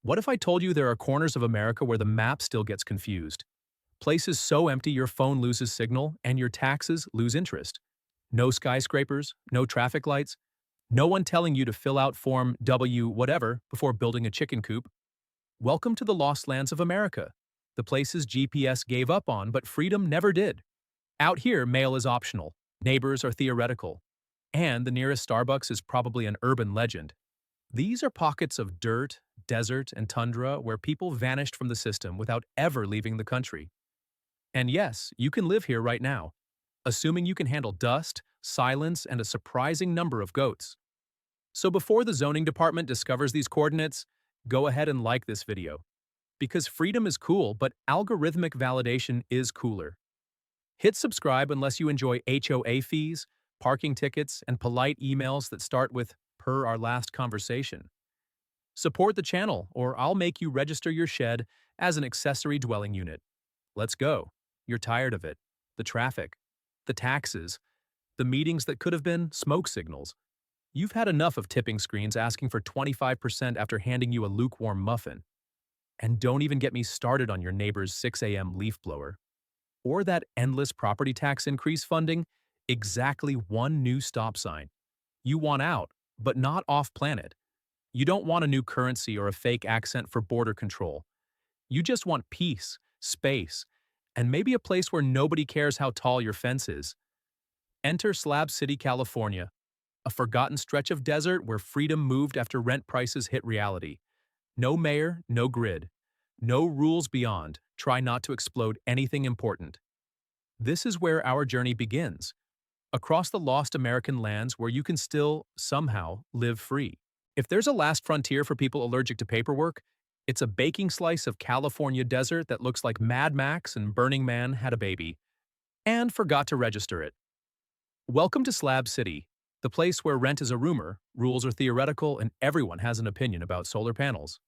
What if I told you there are corners of America where the map still gets confused? Places so empty your phone loses signal and your taxes lose interest. No skyscrapers, no traffic lights, no one telling you to fill out Form W whatever before building a chicken coop. Welcome to the lost lands of America, the places GPS gave up on but freedom never did. Out here, mail is optional, neighbors are theoretical, and the nearest Starbucks is probably an urban legend. These are pockets of dirt, desert, and tundra where people vanished from the system without ever leaving the country. And yes, you can live here right now, assuming you can handle dust, silence, and a surprising number of goats. So before the zoning department discovers these coordinates, go ahead and like this video. Because freedom is cool, but algorithmic validation is cooler. Hit subscribe unless you enjoy HOA fees, parking tickets, and polite emails that start with "per our last conversation." Support the channel, or I'll make you register your shed as an accessory dwelling unit. Let's go. You're tired of it. The traffic, the taxes, the meetings that could have been smoke signals. You've had enough of tipping screens asking for 25% after handing you a lukewarm muffin. And don't even get me started on your neighbor's 6 a.m. leaf blower. Or that endless property tax increase funding exactly one new stop sign. You want out, but not off-planet. You don't want a new currency or a fake accent for border control. You just want peace, space, and maybe a place where nobody cares how tall your fence is. Enter Slab City, California, a forgotten stretch of desert where freedom moved after rent prices hit reality. No mayor, no grid. No rules beyond. Try not to explode anything important. This is where our journey begins. Across the lost American lands where you can still, somehow, live free. If there's a last frontier for people allergic to paperwork, it's a baking slice of California desert that looks like Mad Max and Burning Man had a baby, and forgot to register it. Welcome to Slab City, the place where rent is a rumor, rules are theoretical, and everyone has an opinion about solar panels.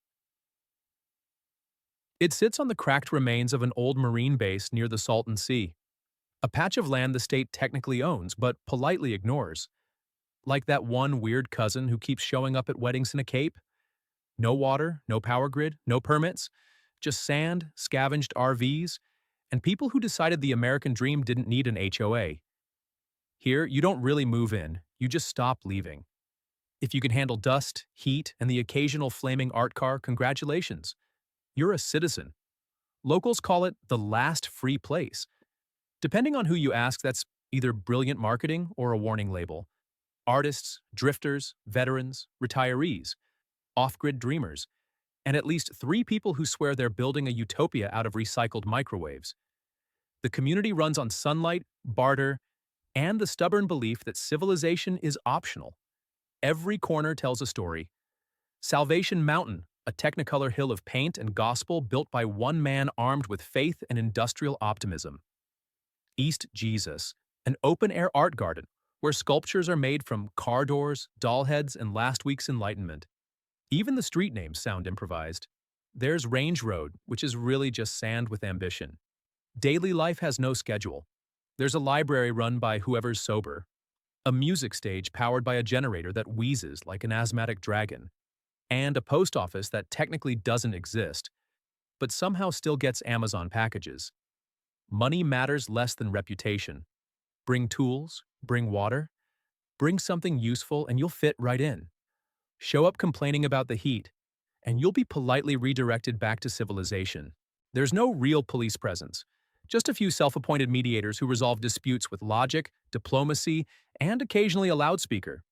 It sits on the cracked remains of an old marine base near the Salton Sea, a patch of land the state technically owns but politely ignores. Like that one weird cousin who keeps showing up at weddings in a cape. No water, no power grid, no permits, just sand, scavenged RVs, and people who decided the American dream didn't need an HOA. Here, you don't really move in, you just stop leaving. If you can handle dust, heat, and the occasional flaming art car, congratulations. You're a citizen. Locals call it the last free place. Depending on who you ask, that's either brilliant marketing or a warning label. Artists, drifters, veterans, retirees, off-grid dreamers, and at least 3 people who swear they're building a utopia out of recycled microwaves. The community runs on sunlight, barter, and the stubborn belief that civilization is optional. Every corner tells a story. Salvation Mountain, a technicolor hill of paint and gospel built by one man armed with faith and industrial optimism. East Jesus, an open-air art garden where sculptures are made from car doors, doll heads, and last week's enlightenment. Even the street names sound improvised. There's Range Road, which is really just sand with ambition. Daily life has no schedule. There's a library run by whoever's sober. A music stage powered by a generator that wheezes like an asthmatic dragon. And a post office that technically doesn't exist, but somehow still gets Amazon packages. Money matters less than reputation. Bring tools, bring water, bring something useful, and you'll fit right in. Show up complaining about the heat, and you'll be politely redirected back to civilization. There's no real police presence, just a few self-appointed mediators who resolve disputes with logic, diplomacy, and occasionally a loudspeaker.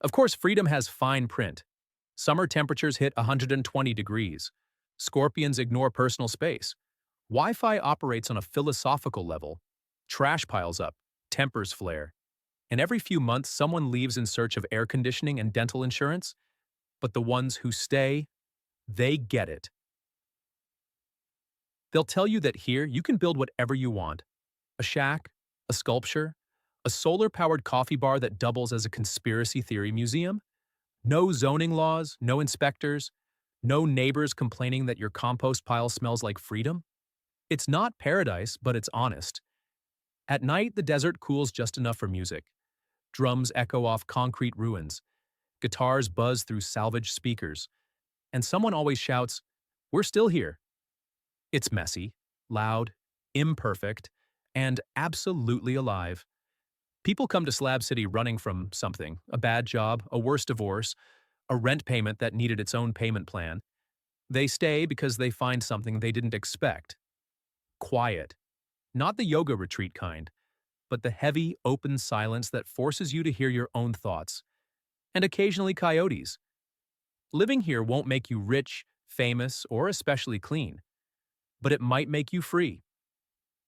Of course, freedom has fine print. Summer temperatures hit 120 degrees. Scorpions ignore personal space. Wi-Fi operates on a philosophical level. Trash piles up. Tempers flare. And every few months, someone leaves in search of air conditioning and dental insurance. But the ones who stay, they get it. They'll tell you that here you can build whatever you want. A shack, a sculpture, a solar-powered coffee bar that doubles as a conspiracy theory museum. No zoning laws, no inspectors, no neighbors complaining that your compost pile smells like freedom. It's not paradise, but it's honest. At night, the desert cools just enough for music. Drums echo off concrete ruins. Guitars buzz through salvaged speakers. and someone always shouts, "We're still here." It's messy, loud, imperfect, and absolutely alive. People come to Slab City running from something, a bad job, a worse divorce, a rent payment that needed its own payment plan. They stay because they find something they didn't expect. Quiet. Not the yoga retreat kind, but the heavy, open silence that forces you to hear your own thoughts. And occasionally coyotes. Living here won't make you rich, famous, or especially clean, but it might make you free.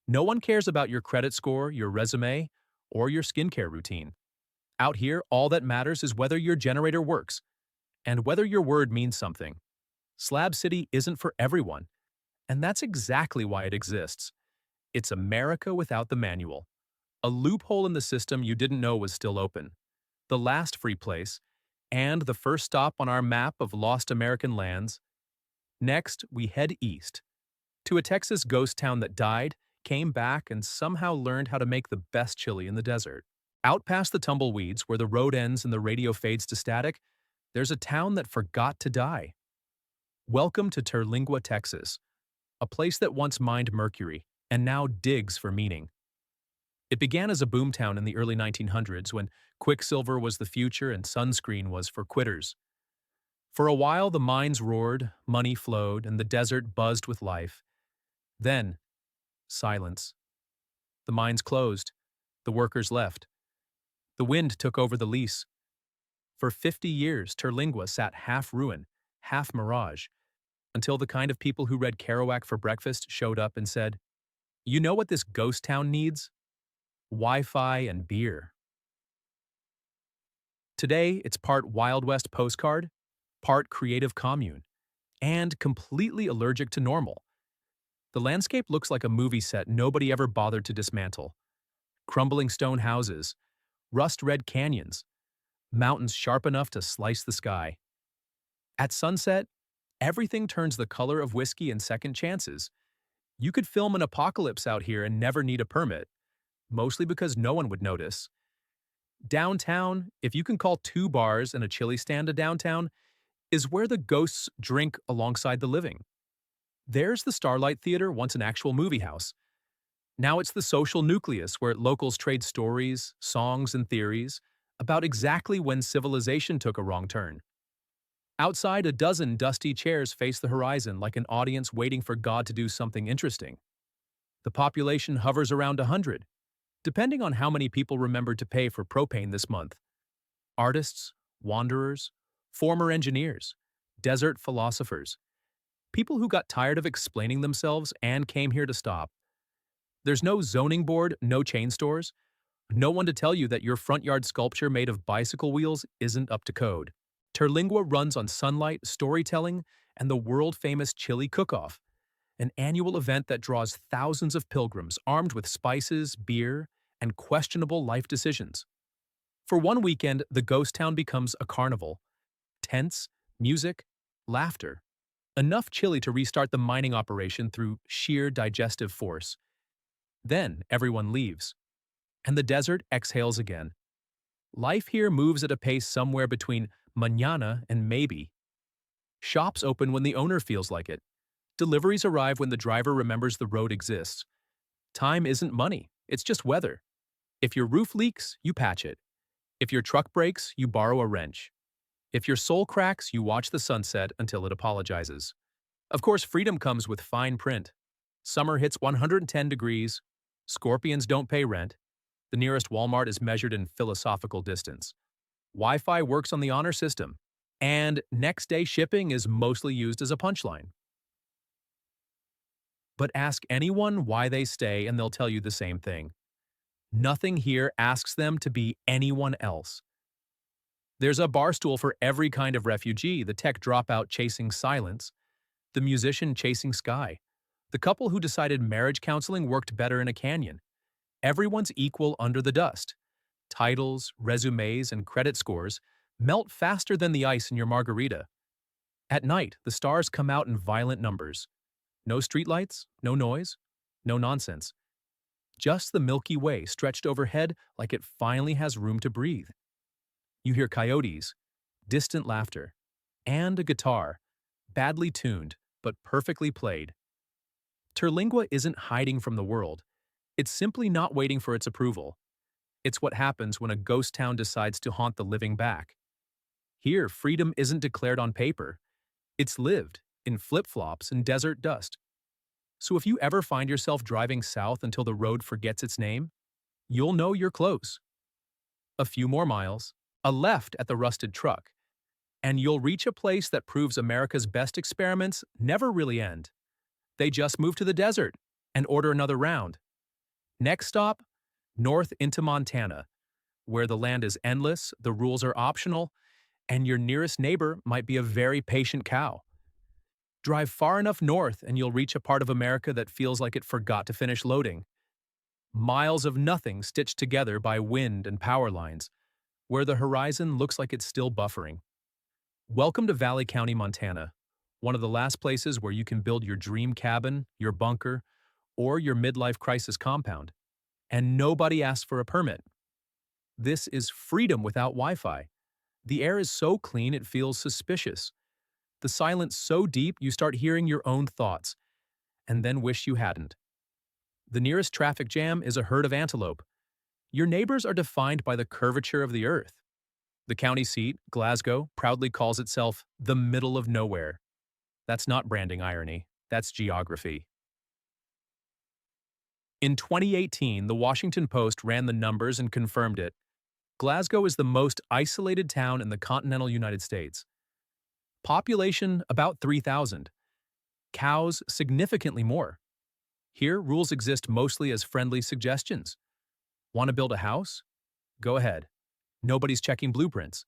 No one cares about your credit score, your resume, or your skincare routine. Out here, all that matters is whether your generator works and whether your word means something. Slab City isn't for everyone, and that's exactly why it exists. It's America without the manual. A loophole in the system you didn't know was still open. The last free place, and the first stop on our map of lost American lands. Next, we head east, to a Texas ghost town that died, came back, and somehow learned how to make the best chili in the desert. Out past the tumbleweeds, where the road ends and the radio fades to static, there's a town that forgot to die. Welcome to Terlingua, Texas, a place that once mined mercury and now digs for meaning. It began as a boomtown in the early 1900s when quicksilver was the future and sunscreen was for quitters. For a while, the mines roared, money flowed, and the desert buzzed with life. Then, silence. The mines closed. The workers left. The wind took over the lease. For 50 years, Terlingua sat half ruin, half mirage, until the kind of people who read Kerouac for breakfast showed up and said, "You know what this ghost town needs? Wi-Fi and beer." Today, it's part Wild West postcard, part creative commune, and completely allergic to normal. The landscape looks like a movie set nobody ever bothered to dismantle. Crumbling stone houses, rust-red canyons, mountains sharp enough to slice the sky. At sunset, everything turns the color of whiskey and second chances. You could film an apocalypse out here and never need a permit, mostly because no one would notice. Downtown, if you can call 2 bars and a chili stand a downtown, is where the ghosts drink alongside the living. There's the Starlight Theater, once an actual movie house. Now it's the social nucleus where locals trade stories, songs, and theories about exactly when civilization took a wrong turn. Outside, a dozen dusty chairs face the horizon like an audience waiting for God to do something interesting. The population hovers around 100, depending on how many people remembered to pay for propane this month. Artists, wanderers, former engineers, desert philosophers, people who got tired of explaining themselves and came here to stop. There's no zoning board, no chain stores, no one to tell you that your front yard sculpture made of bicycle wheels isn't up to code. Terlingua runs on sunlight, storytelling, and the world-famous chili cook-off, an annual event that draws thousands of pilgrims armed with spices, beer, and questionable life decisions. For one weekend, the ghost town becomes a carnival. Tents, music, laughter. Enough chili to restart the mining operation through sheer digestive force. Then everyone leaves, and the desert exhales again. Life here moves at a pace somewhere between mañana and maybe. Shops open when the owner feels like it. Deliveries arrive when the driver remembers the road exists. Time isn't money, it's just weather. If your roof leaks, you patch it. If your truck breaks, you borrow a wrench. If your soul cracks, you watch the sunset until it apologizes. Of course, freedom comes with fine print. Summer hits 110 degrees. Scorpions don't pay rent. The nearest Walmart is measured in philosophical distance. Wi-Fi works on the honor system. And next-day shipping is mostly used as a punchline. But ask anyone why they stay and they'll tell you the same thing. Nothing here asks them to be anyone else. There's a bar stool for every kind of refugee, the tech dropout chasing silence, the musician chasing sky, the couple who decided marriage counseling worked better in a canyon. Everyone's equal under the dust. Titles, resumes, and credit scores melt faster than the ice in your margarita. At night, the stars come out in violent numbers. No streetlights, no noise, no nonsense. Just the Milky Way stretched overhead like it finally has room to breathe. You hear coyotes, distant laughter, and a guitar, badly tuned, but perfectly played. Terlingua isn't hiding from the world. It's simply not waiting for its approval. It's what happens when a ghost town decides to haunt the living back. Here, freedom isn't declared on paper. It's lived in flip-flops and desert dust. So if you ever find yourself driving south until the road forgets its name, you'll know you're close. A few more miles, a left at the rusted truck, and you'll reach a place that proves America's best experiments never really end. They just move to the desert and order another round. Next stop, north into Montana, where the land is endless, the rules are optional, and your nearest neighbor might be a very patient cow. Drive far enough north and you'll reach a part of America that feels like it forgot to finish loading. Miles of nothing stitched together by wind and power lines, where the horizon looks like it's still buffering. Welcome to Valley County, Montana, one of the last places where you can build your dream cabin, your bunker, or your midlife crisis compound. And nobody asks for a permit. This is freedom without Wi-Fi. The air is so clean it feels suspicious. The silence so deep you start hearing your own thoughts, and then wish you hadn't. The nearest traffic jam is a herd of antelope. Your neighbors are defined by the curvature of the earth. The county seat, Glasgow, proudly calls itself the middle of nowhere. That's not branding irony, that's geography. In 2018, the Washington Post ran the numbers and confirmed it. Glasgow is the most isolated town in the continental United States. Population about 3,000. Cows significantly more. Here, rules exist mostly as friendly suggestions. Want to build a house? Go ahead. Nobody's checking blueprints.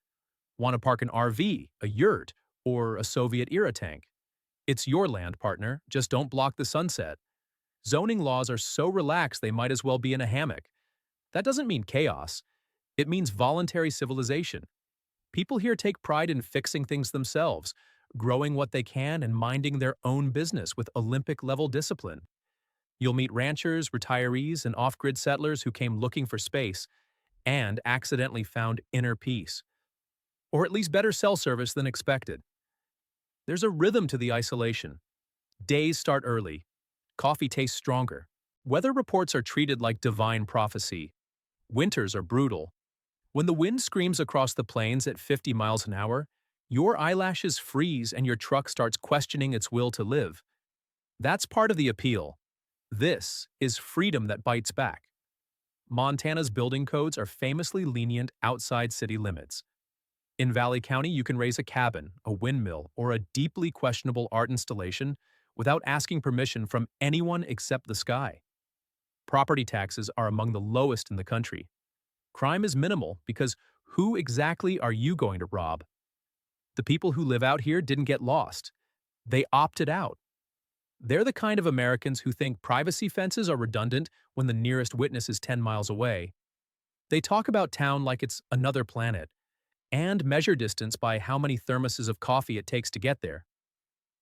Want to park an RV, a yurt, or a Soviet-era tank? It's your land, partner, just don't block the sunset. Zoning laws are so relaxed they might as well be in a hammock. That doesn't mean chaos. It means voluntary civilization. People here take pride in fixing things themselves, growing what they can and minding their own business with Olympic-level discipline. You'll meet ranchers, retirees, and off-grid settlers who came looking for space and accidentally found inner peace. Or at least better cell service than expected. There's a rhythm to the isolation. Days start early. Coffee tastes stronger. Weather reports are treated like divine prophecy. Winters are brutal. When the wind screams across the plains at 50 miles an hour, your eyelashes freeze and your truck starts questioning its will to live. That's part of the appeal. This is freedom that bites back. Montana's building codes are famously lenient outside city limits. In Valley County, you can raise a cabin, a windmill, or a deeply questionable art installation without asking permission from anyone except the sky. Property taxes are among the lowest in the country. Crime is minimal because who exactly are you going to rob? The people who live out here didn't get lost. They opted out. They're the kind of Americans who think privacy fences are redundant when the nearest witness is 10 miles away. They talk about town like it's another planet, and measure distance by how many thermoses of coffee it takes to get there.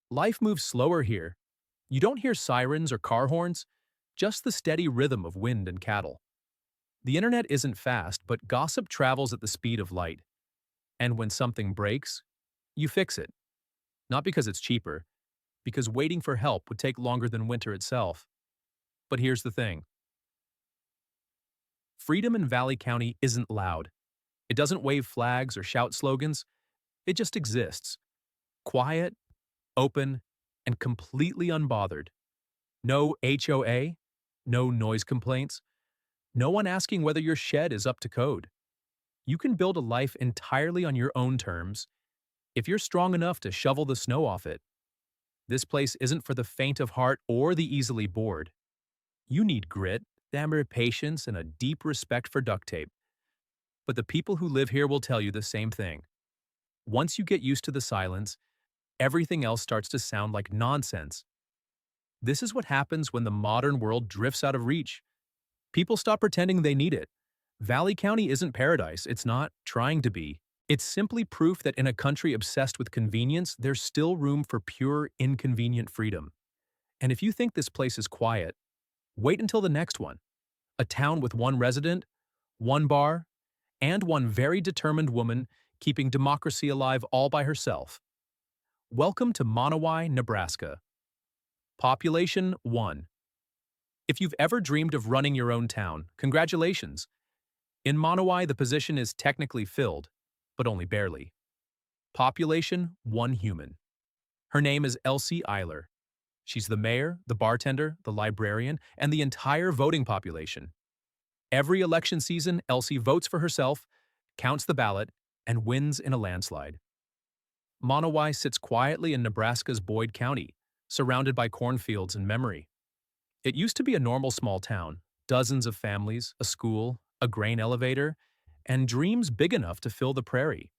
Life moves slower here. You don't hear sirens or car horns, just the steady rhythm of wind and cattle. The internet isn't fast, but gossip travels at the speed of light. And when something breaks, you fix it. Not because it's cheaper, because waiting for help would take longer than winter itself. But here's the thing. Freedom in Valley County isn't loud. It doesn't wave flags or shout slogans. It just exists. Quiet, open, and completely unbothered. No HOA, no noise complaints, no one asking whether your shed is up to code. You can build a life entirely on your own terms if you're strong enough to shovel the snow off it. This place isn't for the faint of heart or the easily bored. You need grit, stamina, patience, and a deep respect for duct tape. But the people who live here will tell you the same thing. Once you get used to the silence, everything else starts to sound like nonsense. This is what happens when the modern world drifts out of reach. People stop pretending they need it. Valley County isn't paradise, it's not trying to be. It's simply proof that in a country obsessed with convenience, there's still room for pure, inconvenient freedom. And if you think this place is quiet, wait until the next one. A town with one resident, one bar, and one very determined woman keeping democracy alive all by herself. Welcome to Monowi, Nebraska. Population 1. If you've ever dreamed of running your own town, congratulations. In Monowi, the position is technically filled, but only barely. Population 1 human. Her name is Elsie Eiler. She's the mayor, the bartender, the librarian, and the entire voting population. Every election season, Elsie votes for herself, counts the ballot, and wins in a landslide. Monowi sits quietly in Nebraska's Boyd County, surrounded by cornfields and memory. It used to be a normal small town, dozens of families, a school, a grain elevator, and dreams big enough to fill the prairie.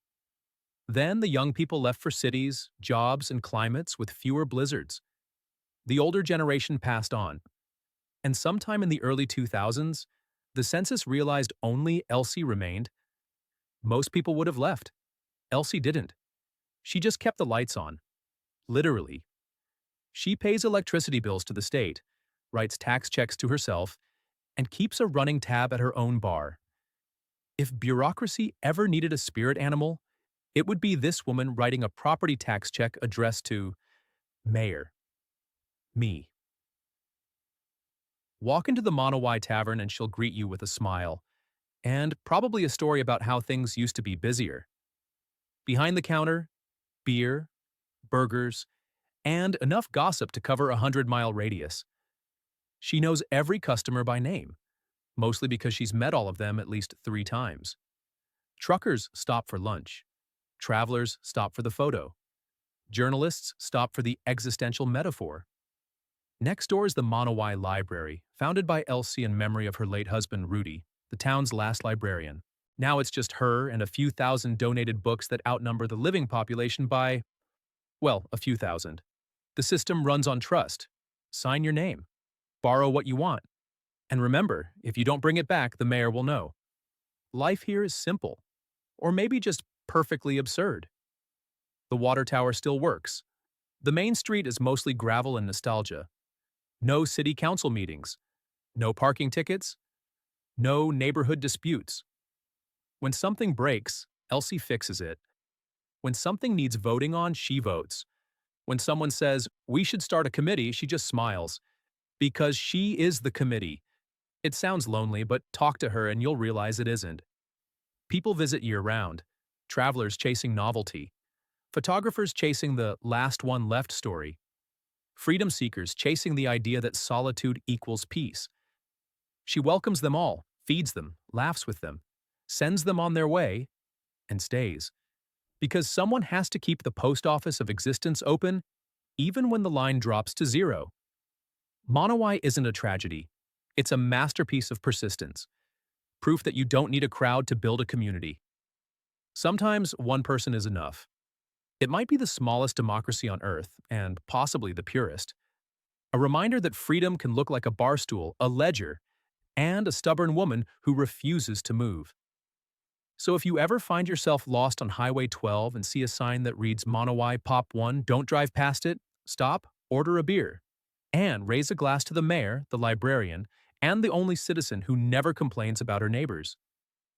Then the young people left for cities, jobs, and climates with fewer blizzards. The older generation passed on, and sometime in the early 2000s, the census realized only Elsie remained. Most people would have left. Elsie didn't. She just kept the lights on. Literally. She pays electricity bills to the state, writes tax checks to herself, and keeps a running tab at her own bar. If bureaucracy ever needed a spirit animal, it would be this woman writing a property tax check addressed to Mayor. Me. Walk into the Monowi Tavern and she'll greet you with a smile, and probably a story about how things used to be busier. Behind the counter, beer, burgers, and enough gossip to cover a 100-mile radius. She knows every customer by name, mostly because she's met all of them at least 3 times. Truckers stop for lunch. Travelers stop for the photo. Journalists stop for the existential metaphor. Next door is the Monowi Library, founded by Elsie in memory of her late husband Rudy, the town's last librarian. Now it's just her and a few thousand donated books that outnumber the living population by, well, a few thousand. The system runs on trust. Sign your name. Borrow what you want. And remember, if you don't bring it back, the mayor will know. Life here is simple, or maybe just perfectly absurd. The water tower still works. The main street is mostly gravel and nostalgia. No city council meetings. No parking tickets. No neighborhood disputes. When something breaks, Elsie fixes it. When something needs voting on, she votes. When someone says, "We should start a committee," she just smiles. Because she is the committee. It sounds lonely, but talk to her and you'll realize it isn't. People visit year-round. Travelers chasing novelty. Photographers chasing the last one left story. Freedom seekers chasing the idea that solitude equals peace. She welcomes them all, feeds them, laughs with them, sends them on their way, and stays. Because someone has to keep the post office of existence open, even when the line drops to 0. Monowi isn't a tragedy. It's a masterpiece of persistence. Proof that you don't need a crowd to build a community. Sometimes one person is enough. It might be the smallest democracy on earth, and possibly the purest. A reminder that freedom can look like a bar stool, a ledger, and a stubborn woman who refuses to move. So if you ever find yourself lost on Highway 12 and see a sign that reads Monowi Pop 1, don't drive past it, stop, order a beer, and raise a glass to the mayor, the librarian, and the only citizen who never complains about her neighbors.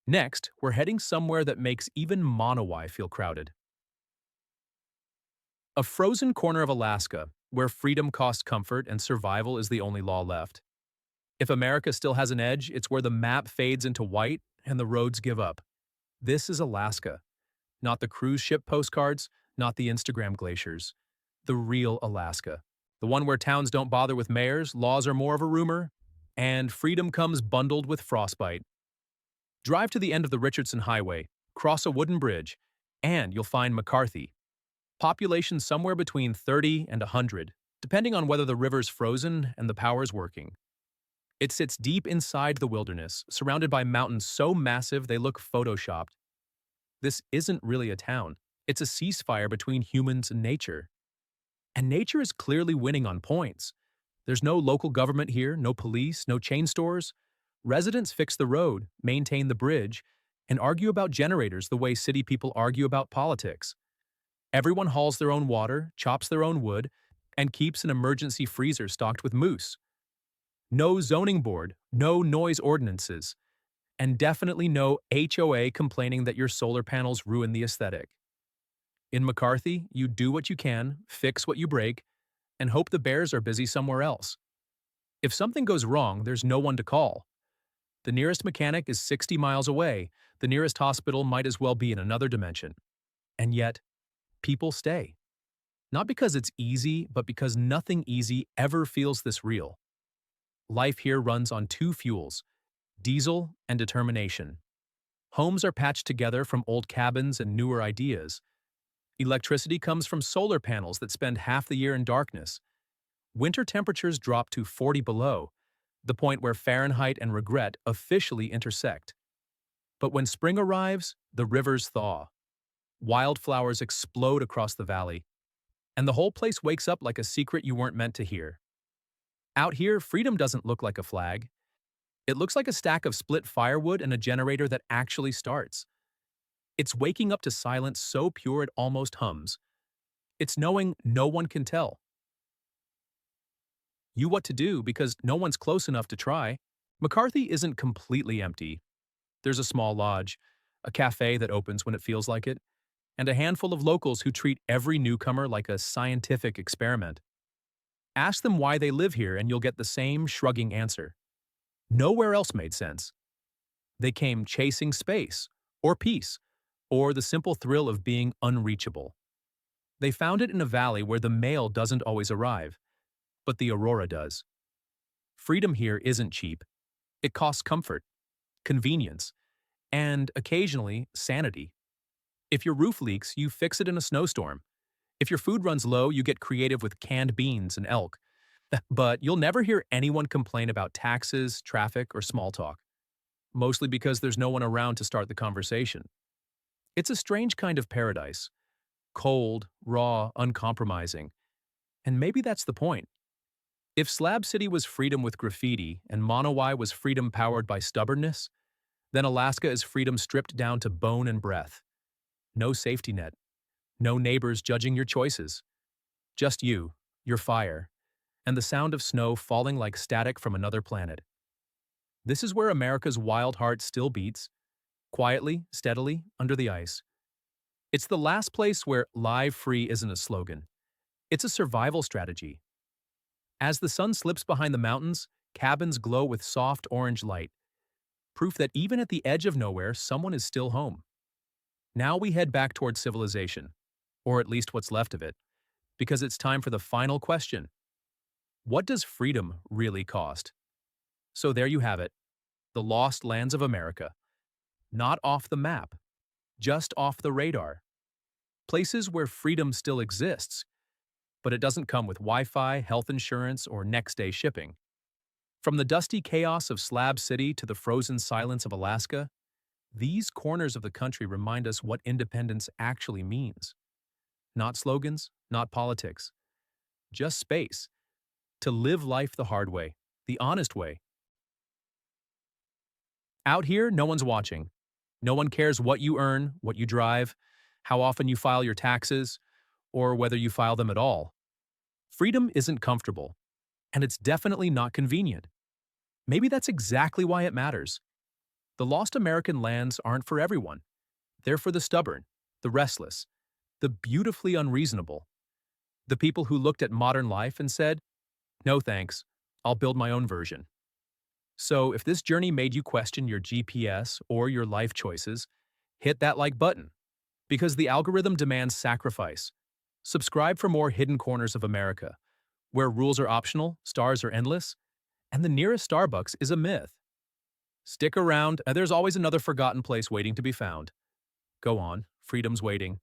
Next, we're heading somewhere that makes even Monowi feel crowded. A frozen corner of Alaska, where freedom costs comfort and survival is the only law left. If America still has an edge, it's where the map fades into white and the roads give up. This is Alaska. Not the cruise ship postcards, not the Instagram glaciers. The real Alaska. The one where towns don't bother with mayors, laws are more of a rumor, and freedom comes bundled with frostbite. Drive to the end of the Richardson Highway, cross a wooden bridge, and you'll find McCarthy. Population somewhere between 30 and 100, depending on whether the river's frozen and the power's working. It sits deep inside the wilderness, surrounded by mountains so massive they look photoshopped. This isn't really a town. It's a ceasefire between humans and nature. And nature is clearly winning on points. There's no local government here, no police, no chain stores. Residents fix the road, maintain the bridge, and argue about generators the way city people argue about politics. Everyone hauls their own water, chops their own wood, and keeps an emergency freezer stocked with moose. No zoning board, no noise ordinances, and definitely no HOA complaining that your solar panels ruin the aesthetic. In McCarthy, you do what you can, fix what you break, and hope the bears are busy somewhere else. If something goes wrong, there's no one to call. The nearest mechanic is 60 miles away. The nearest hospital might as well be in another dimension. And yet, people stay. Not because it's easy, but because nothing easy ever feels this real. Life here runs on two fuels: diesel and determination. Homes are patched together from old cabins and newer ideas. Electricity comes from solar panels that spend half the year in darkness. Winter temperatures drop to 40 below, the point where Fahrenheit and regret officially intersect. But when spring arrives, the rivers thaw. Wildflowers explode across the valley, and the whole place wakes up like a secret you weren't meant to hear. Out here, freedom doesn't look like a flag. It looks like a stack of split firewood and a generator that actually starts. It's waking up to silence so pure it almost hums. It's knowing no one can tell you what to do because no one's close enough to try. McCarthy isn't completely empty. There's a small lodge, a cafe that opens when it feels like it, and a handful of locals who treat every newcomer like a scientific experiment. Ask them why they live here and you'll get the same shrugging answer. Nowhere else made sense. They came chasing space, or peace, or the simple thrill of being unreachable. They found it in a valley where the mail doesn't always arrive, but the aurora does. Freedom here isn't cheap. It costs comfort, convenience, and occasionally sanity. If your roof leaks, you fix it in a snowstorm. If your food runs low, you get creative with canned beans and elk. But you'll never hear anyone complain about taxes, traffic, or small talk, mostly because there's no one around to start the conversation. It's a strange kind of paradise. Cold, raw, uncompromising. And maybe that's the point. If Slab City was freedom with graffiti and Monowi was freedom powered by stubbornness, then Alaska is freedom stripped down to bone and breath. No safety net. No neighbors judging your choices. Just you, your fire, and the sound of snow falling like static from another planet. This is where America's wild heart still beats, quietly, steadily, under the ice. It's the last place where "live free" isn't a slogan. It's a survival strategy. As the sun slips behind the mountains, cabins glow with soft orange light, proof that even at the edge of nowhere, someone is still home. Now we head back toward civilization, or at least what's left of it, because it's time for the final question. What does freedom really cost? So there you have it, the lost lands of America. Not off the map, just off the radar. Places where freedom still exists, but it doesn't come with Wi-Fi, health insurance, or next-day shipping. From the dusty chaos of Slab City to the frozen silence of Alaska, these corners of the country remind us what independence actually means. Not slogans, not politics. Just space. To live life the hard way, the honest way. Out here, no one's watching. No one cares what you earn, what you drive, how often you file your taxes, or whether you file them at all. Freedom isn't comfortable, and it's definitely not convenient. Maybe that's exactly why it matters. The lost American lands aren't for everyone. They're for the stubborn, the restless, the beautifully unreasonable. The people who looked at modern life and said, "No thanks, I'll build my own version." So if this journey made you question your GPS or your life choices, hit that like button, because the algorithm demands sacrifice. Subscribe for more hidden corners of America, where rules are optional, stars are endless, and the nearest Starbucks is a myth. Stick around, and there's always another forgotten place waiting to be found. Go on, freedom's waiting.